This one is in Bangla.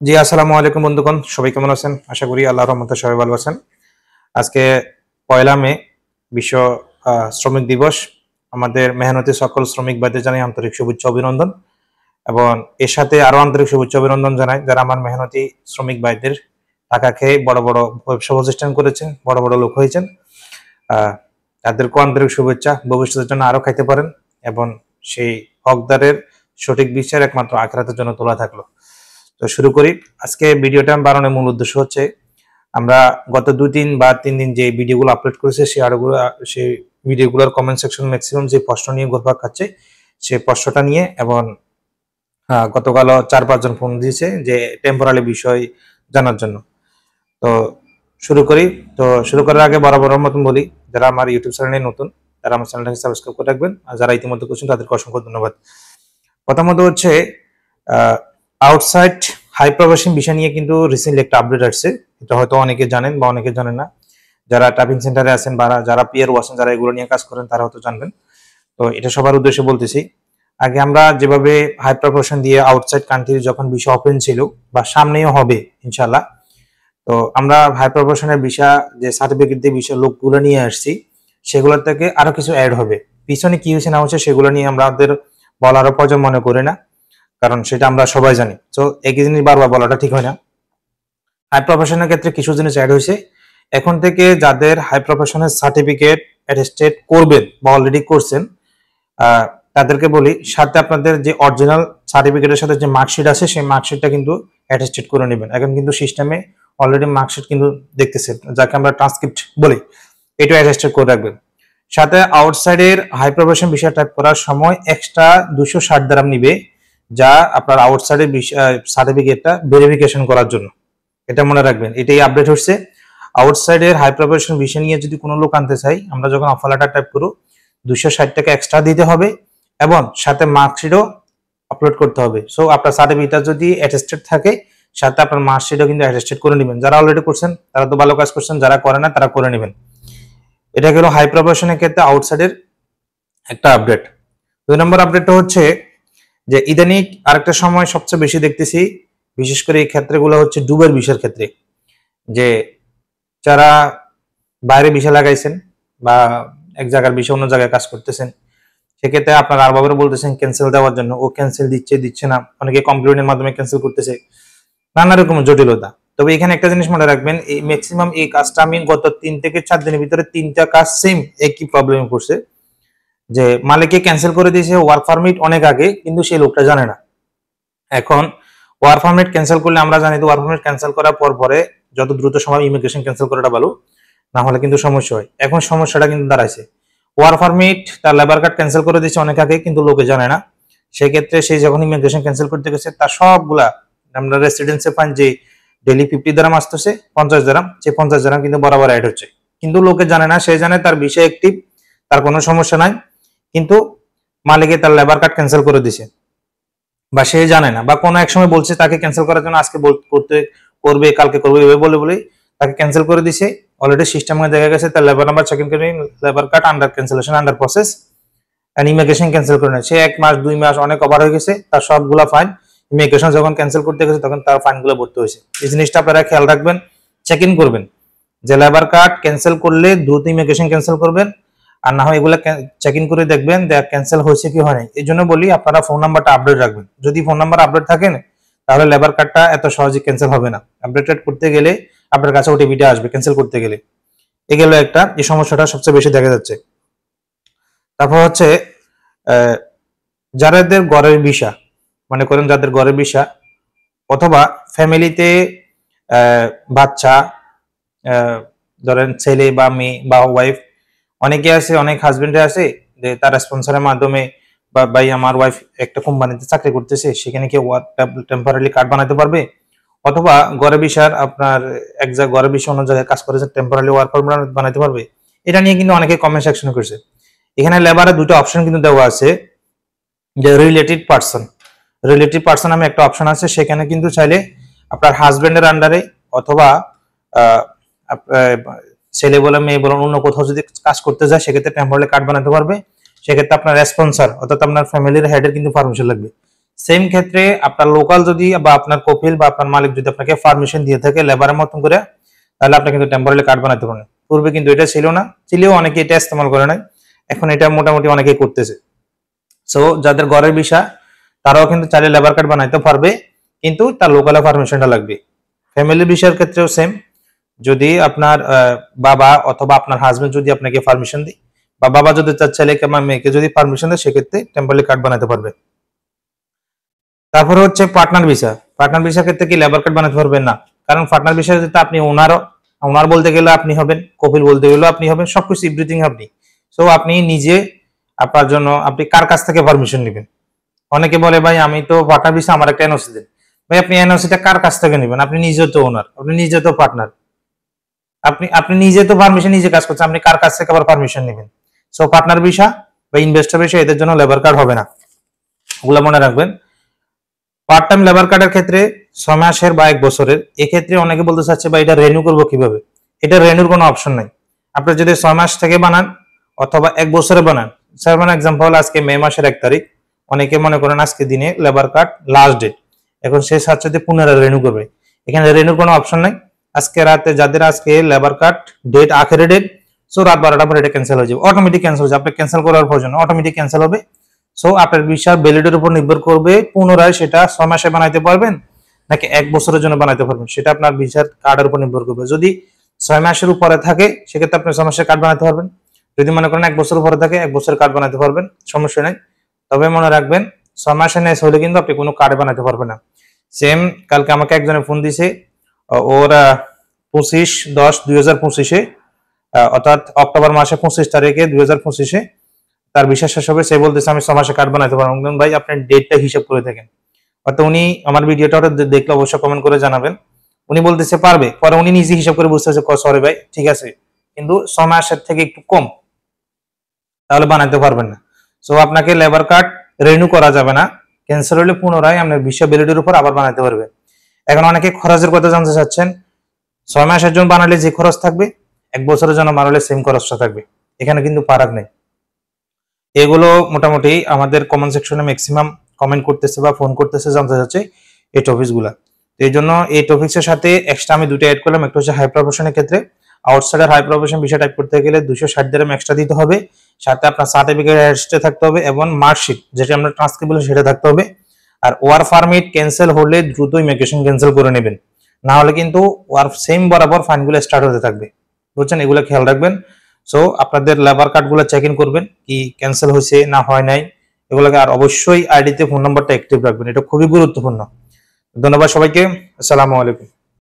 জি, আসসালামু আলাইকুম বন্ধুগণ, সবাই কেমন আছেন? আশা করি আল্লাহর রহমতে সবাই ভালো আছেন। আজকে ১লা মে বিশ্ব শ্রমিক দিবস। আমাদের মেহনতি সকল শ্রমিক ভাইদের জানাই আন্তরিক শুভেচ্ছা অভিনন্দন এবং এর সাথে আরো আন্তরিক শুভেচ্ছা অভিনন্দন জানাই যারা আমার মেহনতি শ্রমিক ভাইদের টাকা খেয়ে বড় বড় ব্যবসা প্রতিষ্ঠান করেছেন, বড় বড় লোক হয়েছেন। আহ, তাদেরকেও আন্তরিক শুভেচ্ছা, ভবিষ্যতের জন্য আরো খাইতে পারেন এবং সেই হকদারের সঠিক বিচার একমাত্র আখিরাতের জন্য তোলা থাকলো। তো শুরু করি। আজকে ভিডিওটা বানানোর মূল উদ্দেশ্য হচ্ছে আমরা গত ২-৩ বা ৩ দিন যে ভিডিওগুলো আপলোড করেছে সেই ভিডিওগুলোর কমেন্ট সেকশন ম্যাক্সিমাম যে প্রশ্ন নিয়ে ঘুরপাক খাচ্ছে সেই প্রশ্নটা নিয়ে এবং গতকালও ৪-৫ জন ফোন দিয়েছে যে টেম্পোরারি বিষয় জানার জন্য। তো শুরু করি। তো শুরু করার আগে বরাবরের মতন বলি, যারা আমার ইউটিউব চ্যানেলে নতুন তারা আমার চ্যানেলটাকে সাবস্ক্রাইব করে রাখবেন, আর যারা ইতিমধ্যে করছেন তাদেরকে অসংখ্য ধন্যবাদ। প্রথমত হচ্ছে আউটসাইড হাই প্রবাসী বিষয় নিয়ে কিন্তু রিসেন্টলি একটা আপডেট আসছে। এটা হয়তো অনেকে জানেন বা অনেকে জানেন না। যারা টাইপিং সেন্টারে আছেন বা যারা পিয়ার আছেন, যারা এগুলো নিয়ে কাজ করেন তারা হয়তো জানবেন। তো এটা সবার উদ্দেশ্যে বলতেছি। আগে আমরা যেভাবে হাই প্রফেশন দিয়ে আউটসাইড কান্ট্রি যখন ভিসা ওপেন ছিল বা সামনেও হবে ইনশাল্লাহ, তো আমরা হাই প্রফেশনের ভিসা যে সার্টিফিকেট দিয়ে ভিসা লোকগুলো নিয়ে আসছি সেগুলোর থেকে আরো কিছু অ্যাড হবে। পিছনে কি হয়েছে না হচ্ছে সেগুলো নিয়ে আমাদের বলারও প্রয়োজন মনে করি না, কারণ সেটা আমরা সবাই জানি। তো একই জিনিস বারবার বলাটা ঠিক হয় না। হাই প্রফেশনের ক্ষেত্রে কিছু জিনিস অ্যাড হয়েছে। এখন থেকে যাদের হাই প্রফেশনের সার্টিফিকেট অ্যাটেস্টেড করবেন বা অলরেডি করছেন, তাদেরকে বলি সাথে আপনাদের যে অরিজিনাল সার্টিফিকেটের সাথে যে মার্কশিট আছে সেই মার্কশিটটা কিন্তু অ্যাটেস্টেড করে নেবেন। এখন কিন্তু সিস্টেমে অলরেডি মার্কশিট কিন্তু দেখতেছেন, যাকে আমরা ট্রান্সক্রিপ্ট বলি, এটা অ্যাটেস্টেড করে রাখবেন। সাথে আউটসাইডের হাই প্রফেশন বিষয় টাইপ করার সময় এক্সট্রা 260 দিরহাম নিবে, যা আপনার আউটসাইডের সার্টিফিকেটটা ভেরিফিকেশন করার জন্য। এটা মনে রাখবেন, এটাই আপডেট হচ্ছে। আউটসাইডের হাই প্রফেশন বিষয় নিয়ে যদি কোনো লোক আনতে চাই, আমরা যখন অফার লেটার টাইপ করব 260 টাকা এক্সট্রা দিতে হবে এবং সাথে মার্কশিটও আপলোড করতে হবে। সো আপনার সার্টিফিকেটটা যদি অ্যাটেস্টেড থাকে, সাথে আপনার মার্কশিটও কিন্তু অ্যাটেস্টেড করে নেবেন। যারা অলরেডি করছেন তারা তো ভালো কাজ করছেন, যারা করে না তারা করে নেবেন। এটা গেল হাই প্রফেশনের ক্ষেত্রে আউটসাইডের একটা আপডেট। ২ নম্বর আপডেটটা হচ্ছে যে ইদানিং আরেকটা সময় সবচেয়ে বেশি দেখতেছি, বিশেষ করে এই ক্ষেত্রগুলো হচ্ছে ডুবের বিষয়ের ক্ষেত্রে, যে যারা বাইরে ভিসা লাগাইছেন বা এক জায়গার বিষয় অন্য জায়গায় কাজ করতেছেন, সেক্ষেত্রে আপনার আরবাবে বলতেছেন ক্যান্সেল দেওয়ার জন্য, ও ক্যান্সেল দিচ্ছে না, অনেকে কমপ্লেনের মাধ্যমে ক্যান্সেল করতেছে, নানা রকম জটিলতা। তবে এখানে একটা জিনিস মনে রাখবেন, এই ম্যাক্সিমাম এই কাজটা আমি গত ৩ থেকে ৪ দিনের ভিতরে ৩টা কাজ সেম একই প্রবলেমে পড়ছে, যে মালিককে ক্যান্সেল করে দিয়েছে ওয়ার্ক পারমিট অনেক আগে, কিন্তু সেই লোকটা জানে না। এখন ওয়ার্ক পারমিট ক্যান্সেল করলে আমরা জানি তো ওয়ার্ক পারমিট ক্যান্সেল করার পরে যত দ্রুত সময় ইমিগ্রেশন ক্যান্সেল করাটা ভালো, না হলে কিন্তু সমস্যা হয়। এখন সমস্যাটা কিন্তু দাঁড়াইছে, ওয়ার্ক পারমিট তার লেবার কার্ড ক্যান্সেল করে দিয়েছে অনেক আগে, কিন্তু লোকে জানে না। সেক্ষেত্রে সে যখন ইমিগ্রেশন ক্যান্সেল করতে গেছে তার সবগুলা আমরা রেসিডেন্সে পান যে ডেলি 50 দিরহাম আসতেছে, 50 দিরহাম, যে 50 দিরহাম কিন্তু বরাবর অ্যাড হচ্ছে, কিন্তু লোকে জানে না। সে জানে তার বিষয় অ্যাক্টিভ, তার কোনো সমস্যা নাই, কিন্তু মালিকে তার লেবার কার্ড ক্যান্সেল করে দিছে বা সে জানে না, বা কোনো এক সময় বলছে তাকে ক্যান্সেল করার জন্য, আজকে করবে কালকে করবে এভাবে বলে তাকে ক্যান্সেল করে দিছে। অলরেডি সিস্টেমে দেখা গেছে তার লেবার নাম্বার চেক ইন করে labour card under cancellation, under process, and immigration cancel করে সে 1 মাস 2 মাস অনেক ওভার হয়ে গেছে, তার সবগুলা ফাইন ইমিগ্রেশন যখন ক্যান্সেল করতে গেছে তখন তার ফাইনগুলো ভরতে হয়েছে। এই জিনিসটা আপনারা খেয়াল রাখবেন, চেক ইন করবেন যে লেবার কার্ড ক্যান্সেল করলে দ্রুত ইমিগ্রেশন ক্যান্সেল করবেন, আর না হয় এগুলো চেক ইন করে দেখবেন ক্যান্সেল হয়েছে কি হয় নাই। এই জন্য বলি আপনারা ফোন নাম্বারটা আপডেট রাখবেন। যদি ফোন নাম্বার আপডেট থাকে তাহলে লেবার কার্ডটা এত সহজে ক্যান্সেল হবে না। আপডেটেড করতে গেলে আপনার কাছে ওটিপিটা আসবে ক্যান্সেল করতে গেলে। এই গেল একটা, এই সমস্যাটা সবচেয়ে বেশি দেখা যাচ্ছে। তারপর হচ্ছে যাদের ঘরের ভিসা, মনে করেন যাদের ঘরের ভিসা অথবা ফ্যামিলিতে বাচ্চা, ধরেন ছেলে বা মেয়ে বা ওয়াইফ, অনেকে আছে, অনেক হাজবেন্ডে আছে যে তার স্পন্সরের মাধ্যমে বা ভাই আমার ওয়াইফ একটা কোম্পানিতে চাকরি করতেছে, সেখানে কি টেম্পোরারি কার্ড বানাতে পারবে, অথবা ঘরে বিষয় আপনার এক জায়গায় ঘরে বিষয় অন্য জায়গায় কাজ করেছে টেম্পোরারি ওয়ার্ক পারমিট বানাতে পারবে। এটা নিয়ে কিন্তু অনেকে কমেন্ট সেকশনে করছে। এখানে লেবারে 2টা অপশন কিন্তু দেওয়া আছে, যে রিলেটিভ পার্সন নামে একটা অপশন আছে, সেখানে কিন্তু চাইলে আপনার হাজবেন্ডের আন্ডারে অথবা ছেলে বলে মেয়ে বলে অন্য কোথাও যদি কাজ করতে যায় সেক্ষেত্রে টেম্পোরারি কার্ড বানাতে পারবে। সেক্ষেত্রে আপনার স্পন্সর অর্থাৎ আপনার ফ্যামিলির হেডের কিন্তু পারমিশন লাগবে। সেম ক্ষেত্রে আপনার লোকাল যদি বা আপনার কপিল বা আপনার মালিক যদি আপনাকে পারমিশন দিয়ে থাকে লেবারের মতন করে, তাহলে আপনি কিন্তু টেম্পোরারি কার্ড বানাতে পারেন। পূর্বে কিন্তু এটা ছিল না, ছিলেও অনেকে এটা ইস্তেমাল করে নাই, এখন এটা মোটামুটি অনেকেই করতেছে। সো যাদের ঘরের বিষয় তারাও কিন্তু চাইলে লেবার কার্ড বানাইতে পারবে, কিন্তু তার লোকাল পারমিশনটা লাগবে। ফ্যামিলির বিষয়ের ক্ষেত্রেও সেম, যদি আপনার বাবা অথবা আপনার হাজবেন্ড যদি আপনাকে পারমিশন দেয়, বা বাবা যদি তার ছেলেকে বা মেয়েকে যদি পারমিশন দেয়, সেক্ষেত্রে টেম্পোরারি কার্ড বানাতে পারবে। তারপরে হচ্ছে পার্টনার ভিসা। পার্টনার ভিসার ক্ষেত্রে কি লেবার কার্ড বানাতে পারবেন না, কারণ পার্টনার ভিসা যদি আপনি ওনার বলতে গেলে আপনি হবেন, কপিল বলতে গেলেও আপনি হবেন, সবকিছু এভরিথিং আপনি। সো আপনি নিজে আপনার জন্য আপনি কার কাছ থেকে পারমিশন নেবেন? অনেকে বলে ভাই আমি তো পার্টনার ভিসা, আমার একটা এনওসি দেন। ভাই আপনি এনওসিটা কার কাছ থেকে নেবেন? আপনি নিজে তো ওনার, আপনি নিজে তো পার্টনার, আপনি নিজে তো পারমিশন নিজে কাজ করছেন, আপনি কার কাছ থেকে আবার পারমিশন নেবেন? সো পার্টনার ভিসা বা ইনভেস্টর ভিসা এদের জন্য লেবার কার্ড হবে না, ওগুলো মনে রাখবেন। পার্ট টাইম লেবার কার্ডের ক্ষেত্রে 6 মাসের বা 1 বছরের, এক্ষেত্রে অনেকে বলতে চাচ্ছে বা এটা রেনিউ করবো কিভাবে? এটা রেনিউর কোনো অপশন নাই। আপনি যদি 6 মাস থেকে বানান অথবা 1 বছরে বানান, সেভেন এক্সাম্পল আজকে মে মাসের 1 তারিখ, অনেকে মনে করেন আজকে দিনে লেবার কার্ড লাস্ট ডেট, এখন সে সাথে পুনরায় রেনিউ করবে। এখানে রেনিউর কোনো অপশন নাই। আজকে রাতে যাদের আজকে লেবার কার্ড ডেট আখেরি ডেট, সো রাত 12টার পর এটা ক্যান্সেল হয়ে যাবে, অটোমেটিক ক্যান্সেল হয়ে যাবে, আপনি ক্যান্সেল করার প্রয়োজন, অটোমেটিক ক্যান্সেল হবে। সো আপনার ভিসার ভ্যালিডের উপর নির্ভর করবে পুনরায় সেটা 6 মাসে বানাইতে পারবেন নাকি 1 বছরের জন্য বানাইতে পারবেন, সেটা আপনার ভিসার কার্ডের উপর নির্ভর করবে। যদি 6 মাসের উপরে থাকে সেক্ষেত্রে আপনি 6 মাসের কার্ড বানাতে পারবেন, যদি মনে করেন 1 বছর উপরে থাকে 1 বছরের কার্ড বানাতে পারবেন, সমস্যা নেই। তবে মনে রাখবেন 6 মাসের নেস হলে কিন্তু আপনি কোনো কার্ড বানাতে পারবেন না। সেম কালকে আমাকে একজনে ফোন দিছে, ওর 25/10/2025-এ, অর্থাৎ অক্টোবর মাসে 25 তারিখে 2025-এ তার বিশ্বাস শেষ হবে। সে বলতেছে আমি 6 মাসে কার্ড বানাতে পারবো। ভাই আপনার ডেটটা হিসাব করে দেখেন। অর্থাৎ উনি আমার ভিডিওটা দেখলে অবশ্যই কমেন্ট করে জানাবেন। উনি বলতেছে পারবে, পরে উনি নিজে হিসাব করে বুঝতেছে সরি ভাই ঠিক আছে, কিন্তু 6 মাসের থেকে একটু কম, তাহলে বানাতে পারবেন না। সো আপনাকে লেবার কার্ড রিনিউ করা যাবে না, ক্যান্সেল হলে পুনরায় আপনার ভিসা ভ্যালিডিটির উপর আবার বানাতে পারবে। এখন অনেকে খরচের কথা জানতে চাচ্ছেন, 6 মাসের জন্য বানালে যে খরচ থাকবে 1 বছরের জন্য বানালে সেম খরচটা থাকবে, এখানে কিন্তু ফারাক নেই। এগুলো মোটামুটি আমাদের কমেন্ট সেকশনে ম্যাক্সিমাম কমেন্ট করতেছে বা ফোন করতেছে, জানতে চাচ্ছে এই টপিকসগুলো। তো এই জন্য এই টপিক্সের সাথে এক্সট্রা আমি দুটো অ্যাড করলাম। একটা হচ্ছে হাই প্রফেশনের ক্ষেত্রে আউটসাইডার হাই প্রফেশন বিষয় টাইপ করতে গেলে 260 দিরহাম এক্সট্রা দিতে হবে, সাথে আপনার সার্টিফিকেট অ্যাটাচড থাকতে হবে এবং মার্কশিট যেটা আমরা ট্রান্সক্রিপ্ট বলি সেটা থাকতে হবে। আর ওয়ার পারমিট ক্যান্সেল হলে দ্রুত ইমিগ্রেশন ক্যান্সেল করে নেবেন, না হলে কিন্তু ওয়ার সেম বরাবর ফাইনগুলো স্টার্ট হতে থাকবে, বুঝছেন? এগুলো খেয়াল রাখবেন। সো আপনাদের লেবার কার্ডগুলো চেক ইন করবেন কি ক্যান্সেল হয়েছে না হয় নাই এগুলোকে, আর অবশ্যই আইডিতে ফোন নাম্বারটা অ্যাক্টিভ রাখবেন, এটা খুবই গুরুত্বপূর্ণ। ধন্যবাদ সবাইকে, আসসালামু আলাইকুম।